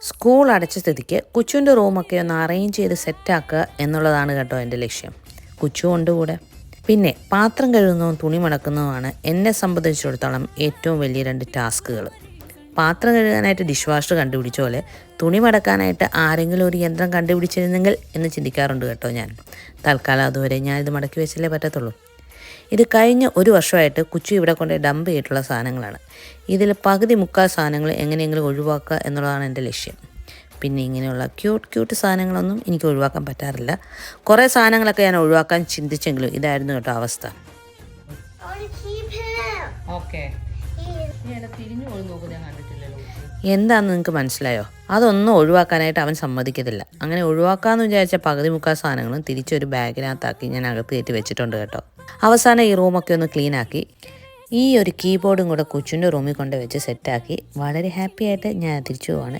School അടച്ച സ്ഥിതിക്ക് കുച്ചുവിൻ്റെ റൂമൊക്കെ ഒന്ന് അറേഞ്ച് ചെയ്ത് സെറ്റാക്കുക എന്നുള്ളതാണ് കേട്ടോ എൻ്റെ ലക്ഷ്യം. കുച്ചു ഉണ്ട് കൂടെ. പിന്നെ പാത്രം കഴുകുന്നതും തുണി മടക്കുന്നതുമാണ് എന്നെ സംബന്ധിച്ചിടത്തോളം ഏറ്റവും വലിയ 2 ടാസ്കുകൾ. പാത്രം കഴുകാനായിട്ട് ഡിഷ് വാഷർ കണ്ടുപിടിച്ച പോലെ തുണി മടക്കാനായിട്ട് ആരെങ്കിലും ഒരു യന്ത്രം കണ്ടുപിടിച്ചിരുന്നെങ്കിൽ എന്ന് ചിന്തിക്കാറുണ്ട് കേട്ടോ ഞാൻ. തൽക്കാലം അതുവരെ ഞാനിത് മടക്കി വെച്ചല്ലേ പറ്റത്തുള്ളൂ. ഇത് കഴിഞ്ഞ 1 വർഷമായിട്ട് കുച്ചു ഇവിടെ കൊണ്ട് ഡംപ് ചെയ്തിട്ടുള്ള സാധനങ്ങളാണ്. ഇതിൽ പകുതി മുക്കാൽ സാധനങ്ങൾ എങ്ങനെയെങ്കിലും ഒഴിവാക്കുക എന്നുള്ളതാണ് എൻ്റെ ലക്ഷ്യം. പിന്നെ ഇങ്ങനെയുള്ള ക്യൂട്ട് സാധനങ്ങളൊന്നും എനിക്ക് ഒഴിവാക്കാൻ പറ്റാറില്ല. കുറേ സാധനങ്ങളൊക്കെ ഞാൻ ഒഴിവാക്കാൻ ചിന്തിച്ചെങ്കിലും ഇതായിരുന്നു കേട്ടോ അവസ്ഥ. എന്താണെന്ന് നിങ്ങൾക്ക് മനസ്സിലായോ? അതൊന്നും ഒഴിവാക്കാനായിട്ട് അവൻ സമ്മതിക്കത്തില്ല. അങ്ങനെ ഒഴിവാക്കാമെന്ന് വിചാരിച്ച പകുതി മുക്കാൽ സാധനങ്ങളും തിരിച്ചൊരു ബാഗിനകത്താക്കി ഞാൻ അകത്ത് കയറ്റി വെച്ചിട്ടുണ്ട് കേട്ടോ. അവസാനം ഈ റൂമൊക്കെ ഒന്ന് ക്ലീനാക്കി ഈ ഒരു കീബോർഡും കൂടെ കൊച്ചിൻ്റെ റൂമിൽ കൊണ്ട് വെച്ച് സെറ്റാക്കി വളരെ ഹാപ്പി ആയിട്ട് ഞാൻ തിരിച്ചു പോവാണ്.